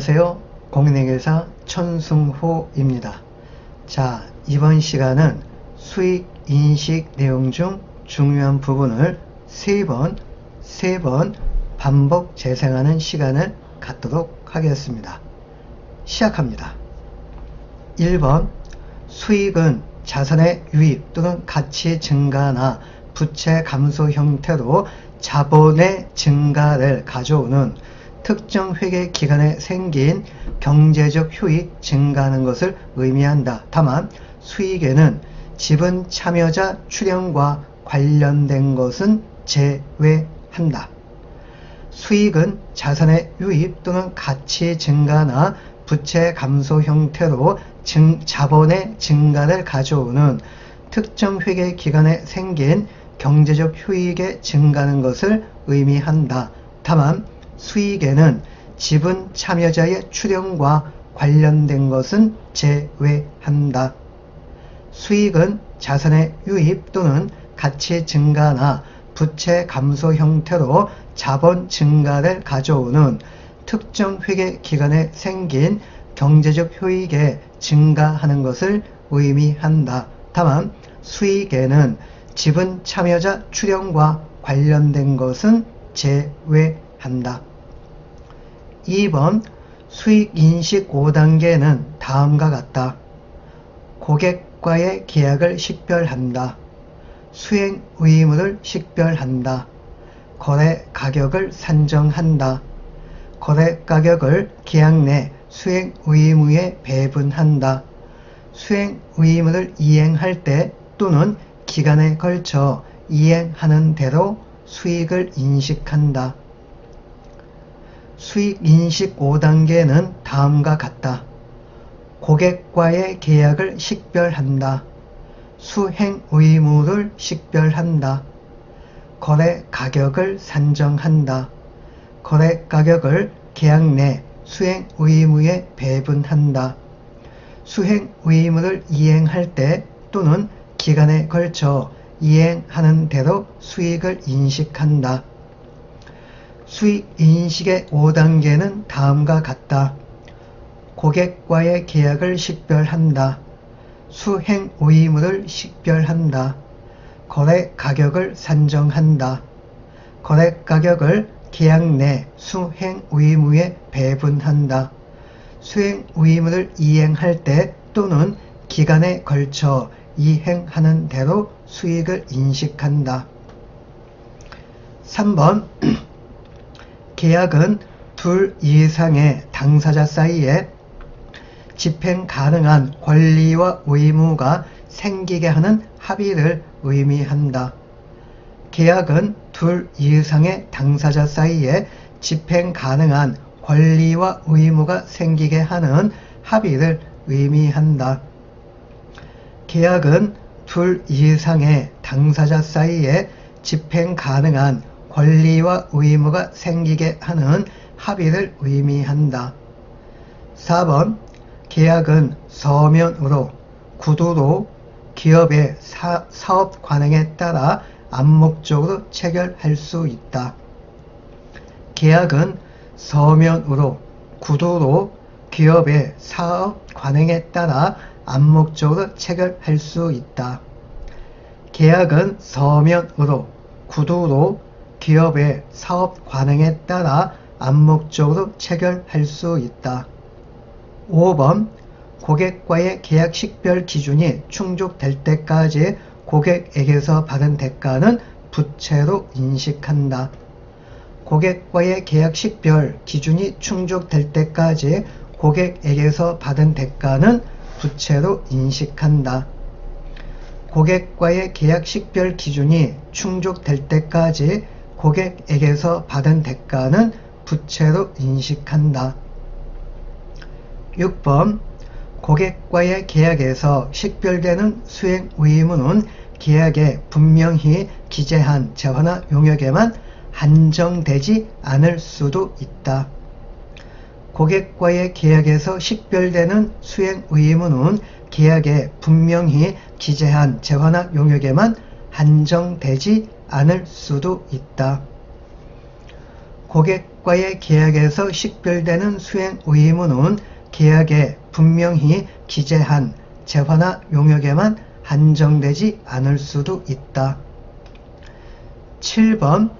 안녕하세요. 공인회계사 천승호입니다. 자, 이번 시간은 수익 인식 내용 중 중요한 부분을 세 번 반복 재생하는 시간을 갖도록 하겠습니다. 시작합니다. 1번, 수익은 자산의 유입 또는 가치 증가나 부채 감소 형태로 자본의 증가를 가져오는 특정 회계 기간에 생긴 경제적 효익 증가하는 것을 의미한다. 다만 수익에는 지분 참여자 출연과 관련된 것은 제외한다. 수익은 자산의 유입 또는 가치 증가나 부채 감소 형태로 자본의 증가를 가져오는 특정 회계 기간에 생긴 경제적 효익에 증가하는 것을 의미한다. 다만 수익에는 지분 참여자의 출연과 관련된 것은 제외한다. 수익은 자산의 유입 또는 가치 증가나 부채 감소 형태로 자본 증가를 가져오는 특정 회계 기간에 생긴 경제적 효익에 증가하는 것을 의미한다. 다만 수익에는 지분 참여자 출연과 관련된 것은 제외한다. 2번, 수익 인식 5단계는 다음과 같다. 고객과의 계약을 식별한다. 수행 의무를 식별한다. 거래 가격을 산정한다. 거래 가격을 계약 내 수행 의무에 배분한다. 수행 의무를 이행할 때 또는 기간에 걸쳐 이행하는 대로 수익을 인식한다. 수익 인식 5단계는 다음과 같다. 고객과의 계약을 식별한다. 수행 의무를 식별한다. 거래 가격을 산정한다. 거래 가격을 계약 내 수행 의무에 배분한다. 수행 의무를 이행할 때 또는 기간에 걸쳐 이행하는 대로 수익을 인식한다. 수익 인식의 5단계는 다음과 같다. 고객과의 계약을 식별한다. 수행 의무를 식별한다. 거래 가격을 산정한다. 거래 가격을 계약 내 수행 의무에 배분한다. 수행 의무를 이행할 때 또는 기간에 걸쳐 이행하는 대로 수익을 인식한다. 3번, 계약은 둘 이상의 당사자 사이에 집행 가능한 권리와 의무가 생기게 하는 합의를 의미한다. 계약은 둘 이상의 당사자 사이에 집행 가능한 권리와 의무가 생기게 하는 합의를 의미한다. 계약은 둘 이상의 당사자 사이에 집행 가능한 권리와 의무가 생기게 하는 합의를 의미한다. 4번, 계약은 서면으로, 구두로 기업의 사업 관행에 따라 암묵적으로 체결할 수 있다. 계약은 서면으로, 구두로 기업의 사업 관행에 따라 암묵적으로 체결할 수 있다. 계약은 서면으로, 구두로 기업의 사업 관행에 따라 암묵적으로 체결할 수 있다. 5번, 고객과의 계약 식별 기준이 충족될 때까지 고객에게서 받은 대가는 부채로 인식한다. 고객과의 계약 식별 기준이 충족될 때까지 고객에게서 받은 대가는 부채로 인식한다. 고객과의 계약 식별 기준이 충족될 때까지 고객에게서 받은 대가는 부채로 인식한다. 6번, 고객과의 계약에서 식별되는 수행 의무는 계약에 분명히 기재한 재화나 용역에만 한정되지 않을 수도 있다. 고객과의 계약에서 식별되는 수행 의무는 계약에 분명히 기재한 재화나 용역에만 한정되지 않을 수도 있다. 고객과의 계약에서 식별되는 수행 의무는 계약에 분명히 기재한 재화나 용역에만 한정되지 않을 수도 있다. 7번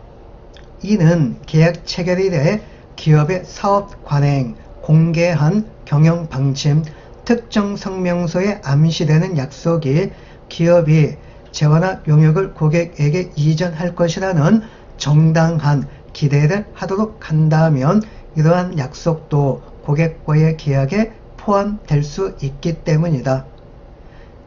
이는 계약 체결일에 기업의 사업 관행, 공개한 경영 방침, 특정 성명서에 암시되는 약속이 기업이 재화나 용역을 고객에게 이전할 것이라는 정당한 기대를 하도록 한다면 이러한 약속도 고객과의 계약에 포함될 수 있기 때문이다.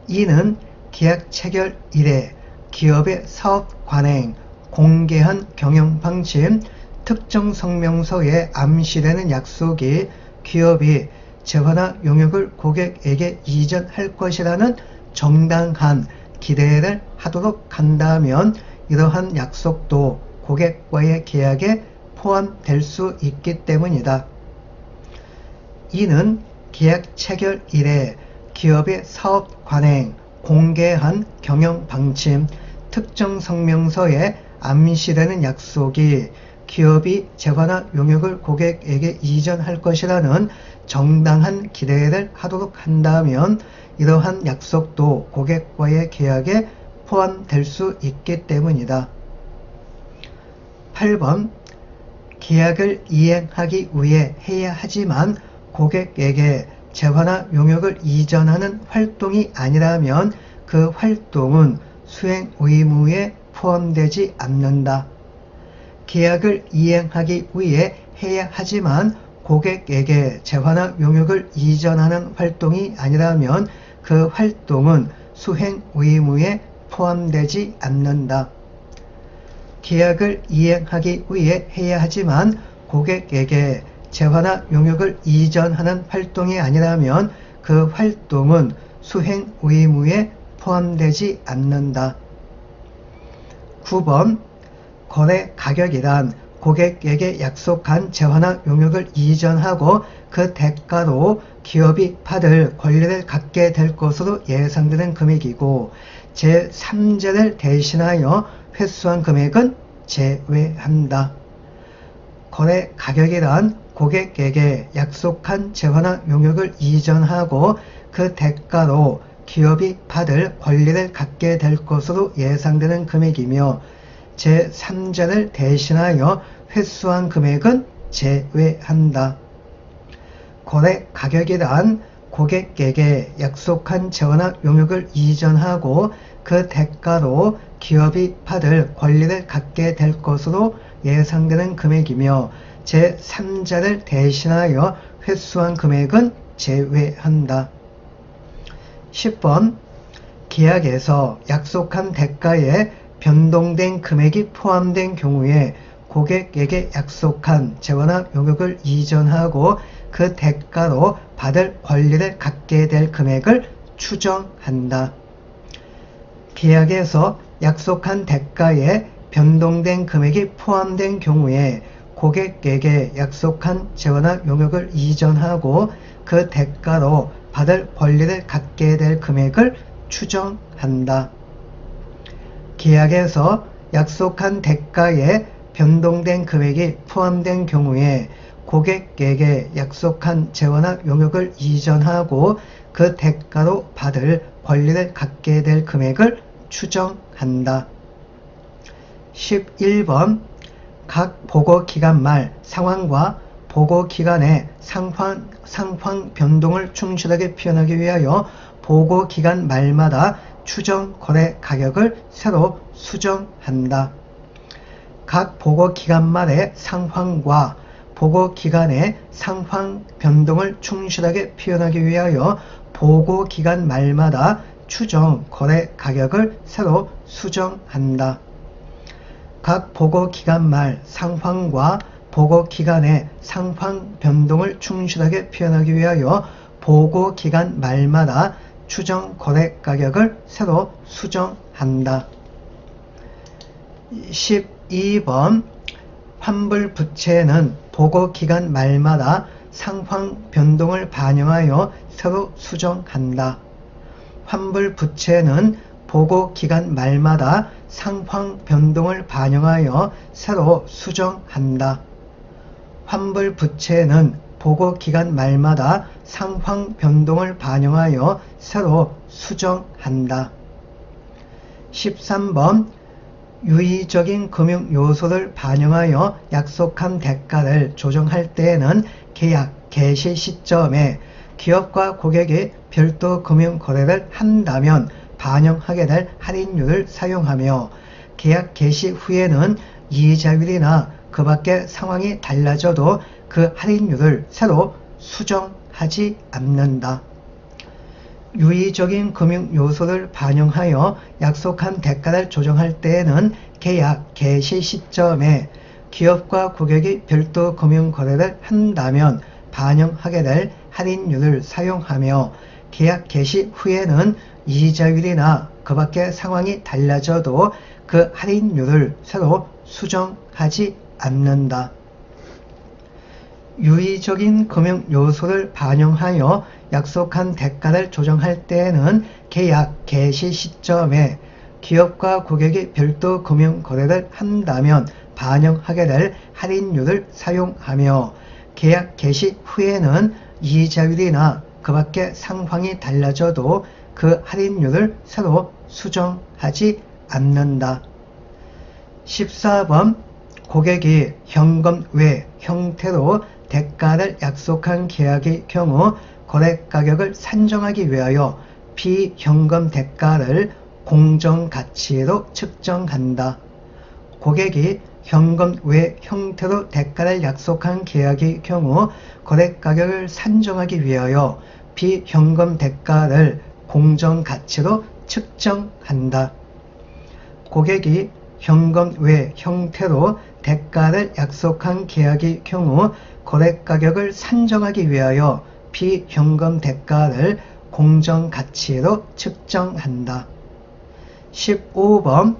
이는 계약 체결 이래 기업의 사업 관행, 공개한 경영 방침, 특정 성명서에 암시되는 약속이 기업이 재화나 용역을 고객에게 이전할 것이라는 정당한 기대를 하도록 한다면 이러한 약속도 고객과의 계약에 포함될 수 있기 때문이다. 이는 계약 체결 이래 기업의 사업 관행, 공개한 경영 방침, 특정 성명서에 암시되는 약속이 기업이 재화나 용역을 고객에게 이전할 것이라는 정당한 기대를 하도록 한다면 이러한 약속도 고객과의 계약에 포함될 수 있기 때문이다. 8번 계약을 이행하기 위해 해야 하지만 고객에게 재화나 용역을 이전하는 활동이 아니라면 그 활동은 수행 의무에 포함되지 않는다. 계약을 이행하기 위해 해야 하지만 고객에게 재화나 용역을 이전하는 활동이 아니라면 그 활동은 수행 의무에 포함되지 않는다. 계약을 이행하기 위해 해야 하지만 고객에게 재화나 용역을 이전하는 활동이 아니라면 그 활동은 수행 의무에 포함되지 않는다. 9번 거래 가격이란 고객에게 약속한 재화나 용역을 이전하고 그 대가로 기업이 받을 권리를 갖게 될 것으로 예상되는 금액이고 제3자를 대신하여 회수한 금액은 제외한다. 거래 가격이란 고객에게 약속한 재화나 용역을 이전하고 그 대가로 기업이 받을 권리를 갖게 될 것으로 예상되는 금액이며 제3자를 대신하여 회수한 금액은 제외한다. 거래 가격이란 고객에게 약속한 재화나 용역을 이전하고 그 대가로 기업이 받을 권리를 갖게 될 것으로 예상되는 금액이며 제3자를 대신하여 회수한 금액은 제외한다. 10번 계약에서 약속한 대가에 변동된 금액이 포함된 경우에 고객에게 약속한 재화나 용역을 이전하고 그 대가로 받을 권리를 갖게 될 금액을 추정한다. 계약에서 약속한 대가에 변동된 금액이 포함된 경우에 고객에게 약속한 재화나 용역을 이전하고 그 대가로 받을 권리를 갖게 될 금액을 추정한다. 계약에서 약속한 대가에 변동된 금액이 포함된 경우에 고객에게 약속한 재화나 용역을 이전하고 그 대가로 받을 권리를 갖게 될 금액을 추정한다. 11번 각 보고기간 말 상환과 보고기간의 상황 변동을 충실하게 표현하기 위하여 보고기간 말마다 추정 거래 가격을 새로 수정한다. 각 보고기간 말의 상황과 보고기간의 상황 변동을 충실하게 표현하기 위하여 보고기간 말마다 추정 거래 가격을 새로 수정한다. 각 보고기간 말 상황과 보고기간의 상황 변동을 충실하게 표현하기 위하여 보고기간 말마다 추정 거래 가격을 새로 수정한다. 12번 환불 부채는 보고기간 말마다 상황 변동을 반영하여 새로 수정한다. 환불 부채는 보고기간 말마다 상황 변동을 반영하여 새로 수정한다. 환불 부채는 보고 기간 말마다 상황 변동을 반영하여 새로 수정한다. 13번 유의적인 금융 요소를 반영하여 약속한 대가를 조정할 때에는 계약 개시 시점에 기업과 고객이 별도 금융 거래를 한다면 반영하게 될 할인율을 사용하며 계약 개시 후에는 이자율이나 그 밖의 상황이 달라져도 그 할인율을 새로 수정하지 않는다. 유의적인 금융 요소를 반영하여 약속한 대가를 조정할 때에는 계약 개시 시점에 기업과 고객이 별도 금융 거래를 한다면 반영하게 될 할인율을 사용하며 계약 개시 후에는 이자율이나 그 밖의 상황이 달라져도 그 할인율을 새로 수정하지 않는다. 유의적인 금융 요소를 반영하여 약속한 대가를 조정할 때에는 계약 개시 시점에 기업과 고객이 별도 금융 거래를 한다면 반영하게 될 할인율을 사용하며 계약 개시 후에는 이자율이나 그 밖의 상황이 달라져도 그 할인율을 새로 수정하지 않는다. 14번 고객이 현금 외 형태로 대가를 약속한 계약의 경우 거래가격을 산정하기 위하여 비현금 대가를 공정가치로 측정한다. 고객이 현금 외 형태로 대가를 약속한 계약의 경우 거래가격을 산정하기 위하여 비현금 대가를 공정가치로 측정한다. 고객이 현금 외 형태로 대가를 약속한 계약의 경우 거래가격을 산정하기 위하여 비현금 대가를 공정가치로 측정한다. 15번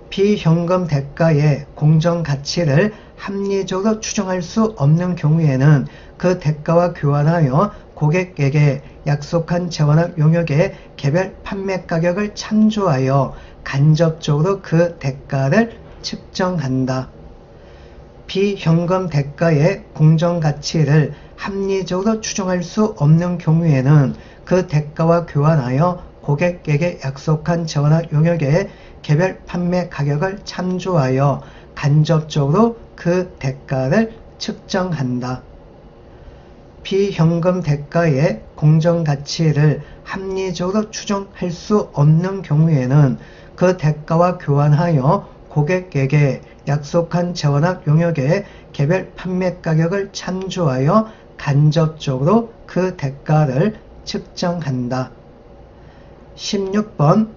비현금 대가의 공정가치를 합리적으로 추정할 수 없는 경우에는 그 대가와 교환하여 고객에게 약속한 재원학 용역의 개별 판매 가격을 참조하여 간접적으로 그 대가를 측정한다. 비현금 대가의 공정가치를 합리적으로 추정할 수 없는 경우에는 그 대가와 교환하여 고객에게 약속한 재원학 용역의 개별 판매 가격을 참조하여 간접적으로 그 대가를 측정한다. 비현금 대가의 공정가치를 합리적으로 추정할 수 없는 경우에는 그 대가와 교환하여 고객에게 약속한 재원학 용역의 개별 판매 가격을 참조하여 간접적으로 그 대가를 측정한다. 16번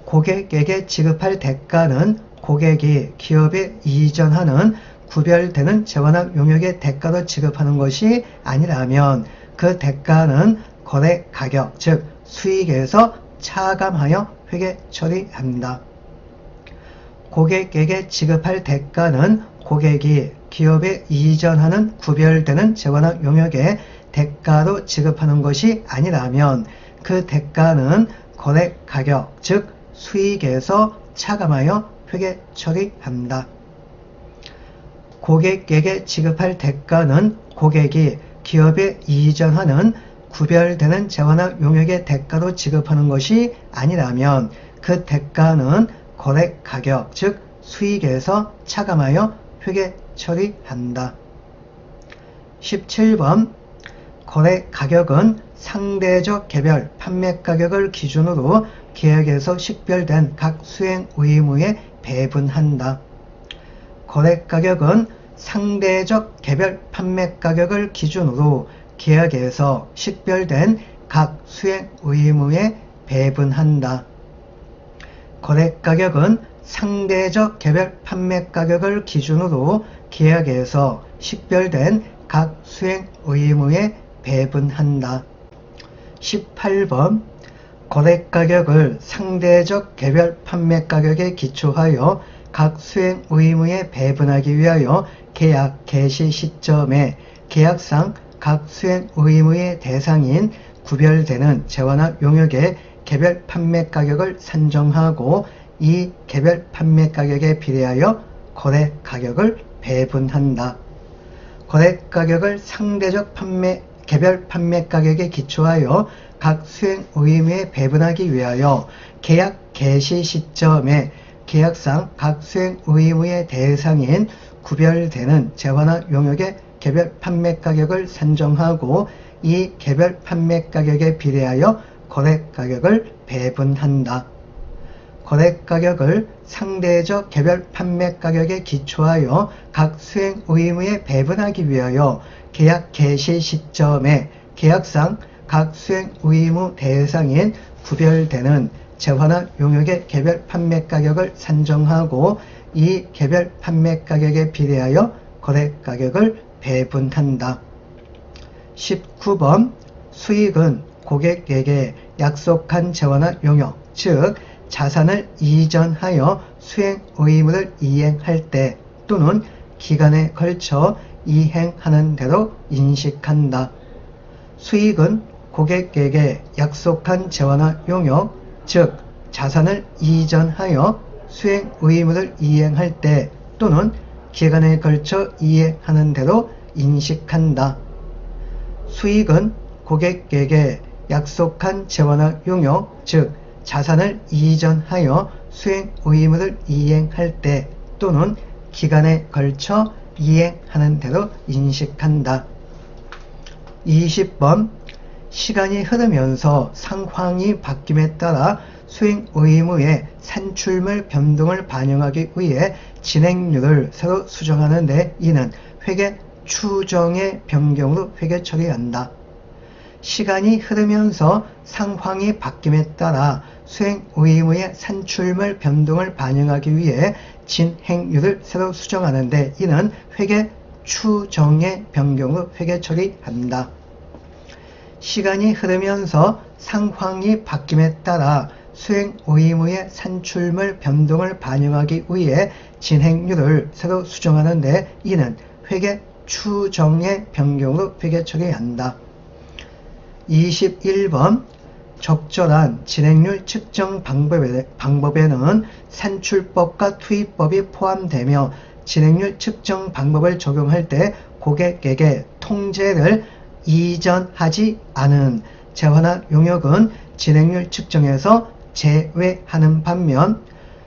고객에게 지급할 대가는 고객이 기업에 이전하는 구별되는 재원학 용역의 대가로 지급하는 것이 아니라면 그 대가는 거래 가격, 즉 수익에서 차감하여 회계 처리한다. 고객에게 지급할 대가는 고객이 기업에 이전하는 구별되는 재원학 용역의 대가로 지급하는 것이 아니라면 그 대가는 거래 가격, 즉 수익에서 차감하여 회계 처리한다. 고객에게 지급할 대가는 고객이 기업에 이전하는 구별되는 재원학 용역의 대가로 지급하는 것이 아니라면 그 대가는 거래 가격, 즉 수익에서 차감하여 회계 처리한다. 17번 거래 가격은 상대적 개별 판매 가격을 기준으로 계약에서 식별된 각 수행 의무에 배분한다. 거래 가격은 상대적 개별 판매 가격을 기준으로 계약에서 식별된 각 수행 의무에 배분한다. 거래 가격은 상대적 개별 판매 가격을 기준으로 계약에서 식별된 각 수행 의무에 배분한다. 18번 거래 가격을 상대적 개별 판매 가격에 기초하여 각 수행 의무에 배분하기 위하여 계약 개시 시점에 계약상 각 수행 의무의 대상인 구별되는 재원학 용역의 개별 판매 가격을 산정하고 이 개별 판매 가격에 비례하여 거래 가격을 배분한다. 거래가격을 상대적 개별 판매 가격에 기초하여 각 수행 의무에 배분하기 위하여 계약 개시 시점에 계약상 각 수행 의무의 대상인 구별되는 재화나 용역의 개별 판매 가격을 산정하고 이 개별 판매 가격에 비례하여 거래가격을 배분한다. 거래가격을 상대적 개별 판매 가격에 기초하여 각 수행 의무에 배분하기 위하여 계약 개시 시점에 계약상 각 수행 의무 대상인 구별되는 재화나 용역의 개별 판매 가격을 산정하고 이 개별 판매 가격에 비례하여 거래가격을 배분한다. 19번 수익은 고객에게 약속한 재화나 용역, 즉 자산을 이전하여 수행 의무를 이행할 때 또는 기간에 걸쳐 이행하는 대로 인식한다. 수익은 고객에게 약속한 재화나 용역, 즉 자산을 이전하여 수행 의무를 이행할 때 또는 기간에 걸쳐 이행하는 대로 인식한다. 수익은 고객에게 약속한 재화나 용역, 즉 자산을 이전하여 수행 의무를 이행할 때 또는 기간에 걸쳐 이행하는 대로 인식한다. 20번 시간이 흐르면서 상황이 바뀜에 따라 수행 의무의 산출물 변동을 반영하기 위해 진행률을 새로 수정하는데 이는 회계 추정의 변경으로 회계 처리한다. 시간이 흐르면서 상황이 바뀜에 따라 수행 의무의 산출물 변동을 반영하기 위해 진행률을 새로 수정하는데 이는 회계 추정의 변경으로 회계 처리한다. 시간이 흐르면서 상황이 바뀜에 따라 수행 의무의 산출물 변동을 반영하기 위해 진행률을 새로 수정하는데 이는 회계 추정의 변경으로 회계 처리한다. 21번 적절한 진행률 측정 방법에는 산출법과 투입법이 포함되며 진행률 측정 방법을 적용할 때 고객에게 통제를 이전하지 않은 재화나 용역은 진행률 측정에서 제외하는 반면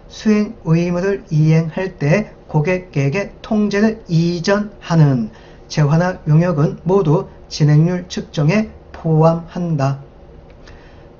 수행 의무를 이행할 때 고객에게 통제를 이전하는 재화나 용역은 모두 진행률 측정에 포함한다.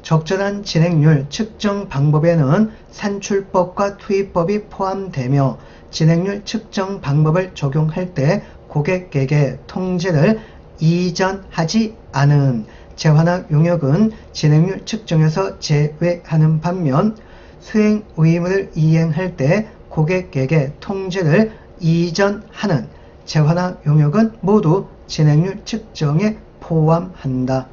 적절한 진행률 측정 방법에는 산출법과 투입법이 포함되며 진행률 측정 방법을 적용할 때 고객에게 통제를 이전하지 않은 재화나 용역은 진행률 측정에서 제외하는 반면 수행 의무를 이행할 때 고객에게 통제를 이전하는 재화나 용역은 모두 진행률 측정에 포함한다.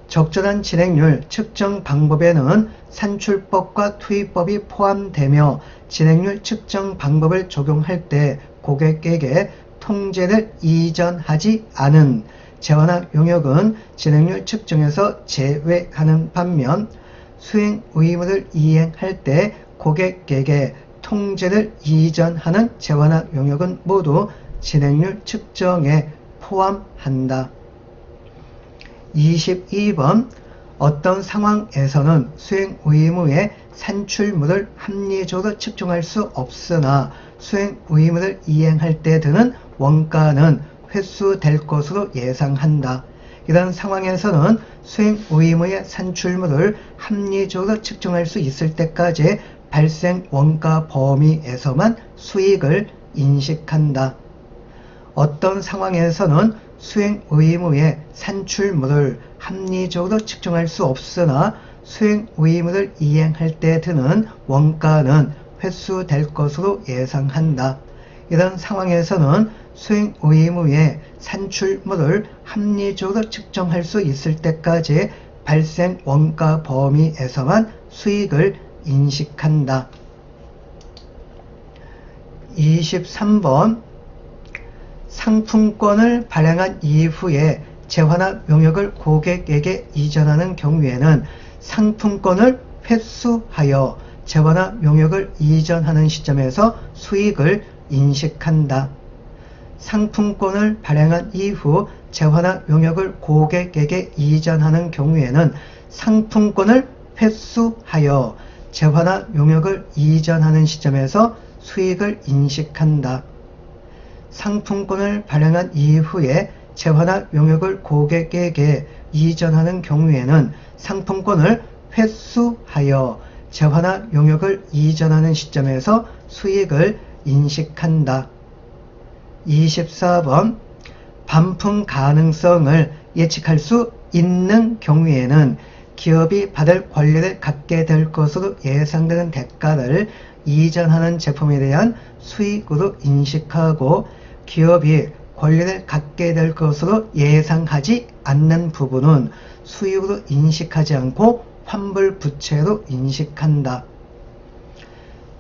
적절한 진행률 측정 방법에는 산출법과 투입법이 포함되며 진행률 측정 방법을 적용할 때 고객에게 통제를 이전하지 않은 재화나 용역은 진행률 측정에서 제외하는 반면 수행 의무를 이행할 때 고객에게 통제를 이전하는 재화나 용역은 모두 진행률 측정에 포함한다. 22번 어떤 상황에서는 수행 의무의 산출물을 합리적으로 측정할 수 없으나 수행 의무를 이행할 때 드는 원가는 회수될 것으로 예상한다. 이런 상황에서는 수행 의무의 산출물을 합리적으로 측정할 수 있을 때까지 발생 원가 범위에서만 수익을 인식한다. 어떤 상황에서는 수행 의무의 산출물을 합리적으로 측정할 수 없으나 수행 의무를 이행할 때 드는 원가는 회수될 것으로 예상한다. 이런 상황에서는 수행 의무의 산출물을 합리적으로 측정할 수 있을 때까지 발생 원가 범위에서만 수익을 인식한다. 23번 상품권을 발행한 이후에 재화나 용역을 고객에게 이전하는 경우에는 상품권을 회수하여 재화나 용역을 이전하는 시점에서 수익을 인식한다. 상품권을 발행한 이후 재화나 용역을 고객에게 이전하는 경우에는 상품권을 회수하여 재화나 용역을 이전하는 시점에서 수익을 인식한다. 상품권을 발행한 이후에 재화나 용역을 고객에게 이전하는 경우에는 상품권을 회수하여 재화나 용역을 이전하는 시점에서 수익을 인식한다. 24번 반품 가능성을 예측할 수 있는 경우에는 기업이 받을 권리를 갖게 될 것으로 예상되는 대가를 이전하는 제품에 대한 수익으로 인식하고 기업이 권리를 갖게 될 것으로 예상하지 않는 부분은 수익으로 인식하지 않고 환불부채로 인식한다.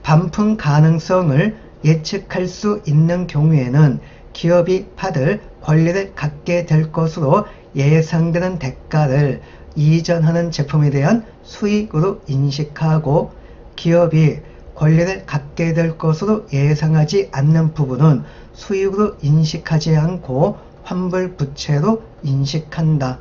반품 가능성을 예측할 수 있는 경우에는 기업이 받을 권리를 갖게 될 것으로 예상되는 대가를 이전하는 제품에 대한 수익으로 인식하고 기업이 권리를 갖게 될 것으로 예상하지 않는 부분은 수익으로 인식하지 않고 환불부채로 인식한다.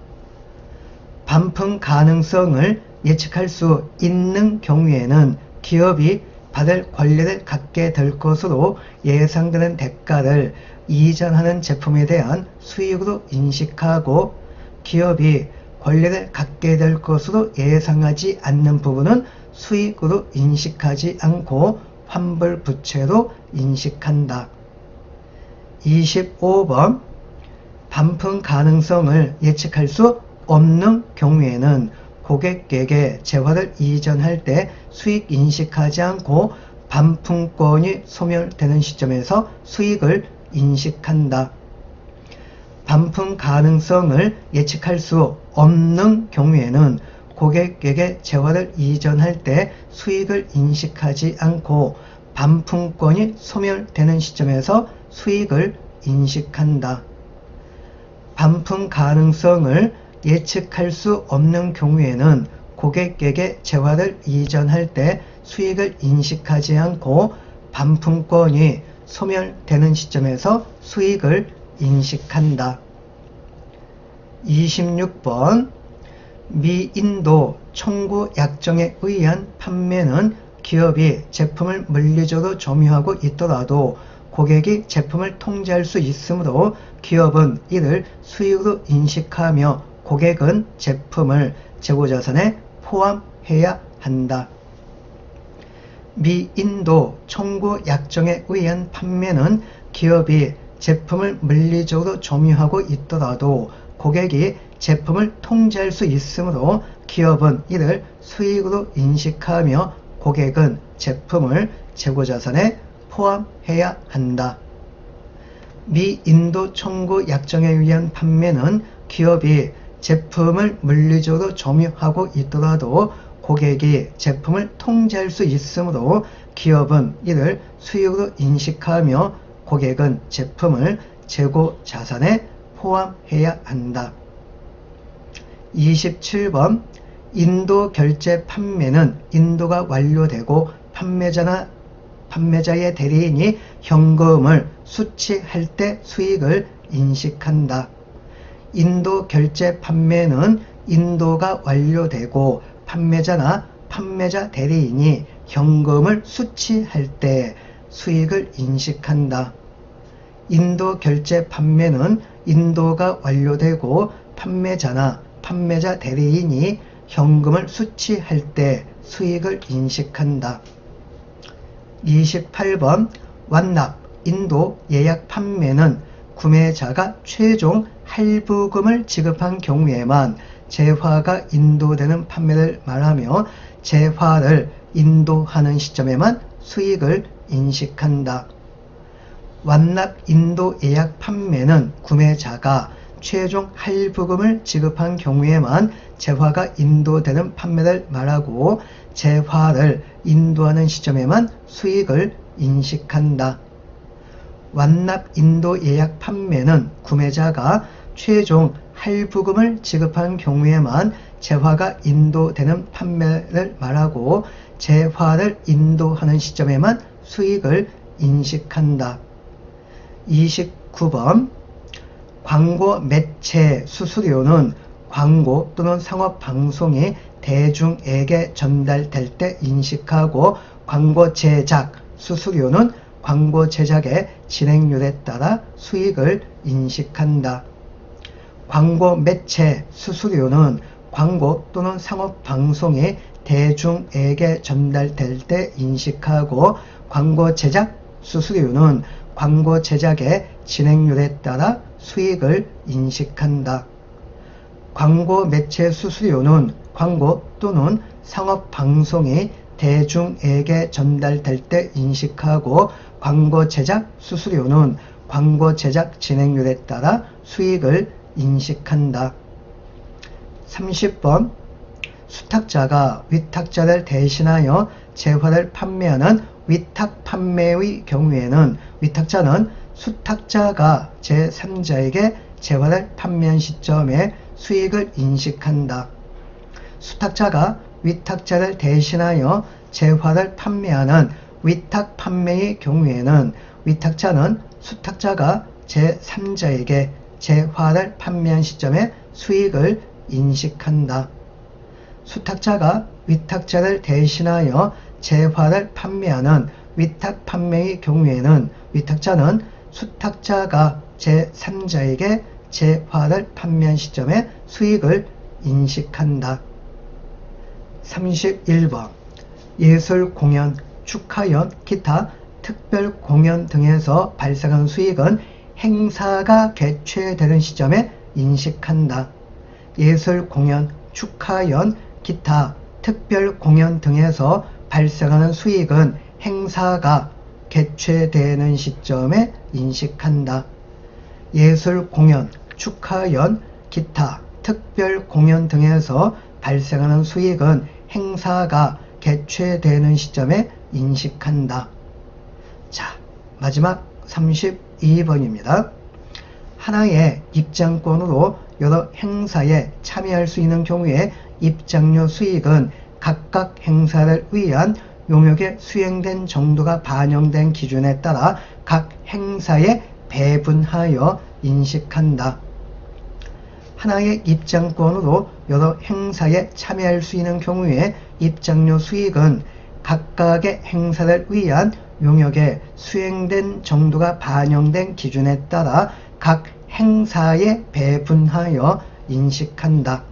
반품 가능성을 예측할 수 있는 경우에는 기업이 받을 권리를 갖게 될 것으로 예상되는 대가를 이전하는 제품에 대한 수익으로 인식하고 기업이 권리를 갖게 될 것으로 예상하지 않는 부분은 수익으로 인식하지 않고 환불부채로 인식한다. 25번 반품 가능성을 예측할 수 없는 경우에는 고객에게 재화를 이전할 때 수익 인식하지 않고 반품권이 소멸되는 시점에서 수익을 인식한다. 반품 가능성을 예측할 수 없는 경우에는 고객에게 재화를 이전할 때 수익을 인식하지 않고 반품권이 소멸되는 시점에서 수익을 인식한다. 반품 가능성을 예측할 수 없는 경우에는 고객에게 재화를 이전할 때 수익을 인식하지 않고 반품권이 소멸되는 시점에서 수익을 인식한다. 26번 미인도 청구 약정에 의한 판매는 기업이 제품을 물리적으로 점유하고 있더라도 고객이 제품을 통제할 수 있으므로 기업은 이를 수익으로 인식하며 고객은 제품을 재고자산에 포함해야 한다. 미인도 청구 약정에 의한 판매는 기업이 제품을 물리적으로 점유하고 있더라도 고객이 제품을 통제할 수 있으므로 기업은 이를 수익으로 인식하며 고객은 제품을 재고자산에 포함해야 한다. 미인도 청구 약정에 의한 판매는 기업이 제품을 물리적으로 점유하고 있더라도 고객이 제품을 통제할 수 있으므로 기업은 이를 수익으로 인식하며 고객은 제품을 재고 자산에 포함해야 한다. 27번 인도 결제 판매는 인도가 완료되고 판매자의 대리인이 현금을 수취할 때 수익을 인식한다. 인도 결제 판매는 인도가 완료되고 판매자나 판매자 대리인이 현금을 수취할 때 수익을 인식한다. 인도 결제 판매는 인도가 완료되고 판매자나 판매자 대리인이 현금을 수취할 때 수익을 인식한다. 28번 완납 인도 예약 판매는 구매자가 최종 할부금을 지급한 경우에만 재화가 인도되는 판매를 말하며 재화를 인도하는 시점에만 수익을 인식한다. 완납 인도 예약 판매는 구매자가 최종 할부금을 지급한 경우에만 재화가 인도되는 판매를 말하고 재화를 인도하는 시점에만 수익을 인식한다. 완납 인도 예약 판매는 구매자가 최종 할부금을 지급한 경우에만 재화가 인도되는 판매를 말하고 재화를 인도하는 시점에만 수익을 인식한다. 9번 광고 매체 수수료는 광고 또는 상업방송이 대중에게 전달될 때 인식하고 광고 제작 수수료는 광고 제작의 진행률에 따라 수익을 인식한다. 광고 매체 수수료는 광고 또는 상업방송이 대중에게 전달될 때 인식하고 광고 제작 수수료는 광고 제작의 진행률에 따라 수익을 인식한다. 광고 매체 수수료는 광고 또는 상업방송이 대중에게 전달될 때 인식하고 광고 제작 수수료는 광고 제작 진행률에 따라 수익을 인식한다. 30번 수탁자가 위탁자를 대신하여 재화를 판매하는 위탁 판매의 경우에는 위탁자는 수탁자가 제3자에게 재화를 판매한 시점에 수익을 인식한다. 수탁자가 위탁자를 대신하여 재화를 판매하는 위탁 판매의 경우에는 위탁자는 수탁자가 제3자에게 재화를 판매한 시점에 수익을 인식한다. 수탁자가 위탁자를 대신하여 재화를 판매하는 위탁 판매의 경우에는 위탁자는 수탁자가 제3자에게 재화를 판매한 시점에 수익을 인식한다. 31번 예술 공연, 축하연, 기타 특별 공연 등에서 발생한 수익은 행사가 개최되는 시점에 인식한다. 예술 공연, 축하연, 기타 특별 공연 등에서 발생하는 수익은 행사가 개최되는 시점에 인식한다. 예술 공연, 축하연, 기타 특별 공연 등에서 발생하는 수익은 행사가 개최되는 시점에 인식한다. 자, 마지막 32번입니다. 하나의 입장권으로 여러 행사에 참여할 수 있는 경우에 입장료 수익은 각각 행사를 위한 용역에 수행된 정도가 반영된 기준에 따라 각 행사에 배분하여 인식한다. 하나의 입장권으로 여러 행사에 참여할 수 있는 경우에 입장료 수익은 각각의 행사를 위한 용역에 수행된 정도가 반영된 기준에 따라 각 행사에 배분하여 인식한다.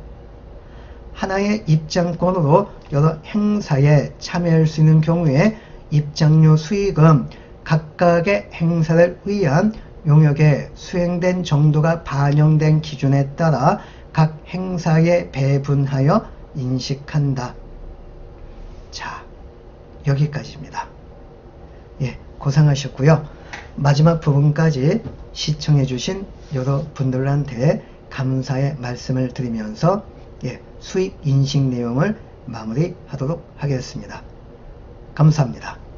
하나의 입장권으로 여러 행사에 참여할 수 있는 경우에 입장료 수익은 각각의 행사를 위한 용역에 수행된 정도가 반영된 기준에 따라 각 행사에 배분하여 인식한다. 자, 여기까지입니다. 예, 고생하셨고요. 마지막 부분까지 시청해 주신 여러분들한테 감사의 말씀을 드리면서 수익 인식 내용을 마무리하도록 하겠습니다. 감사합니다.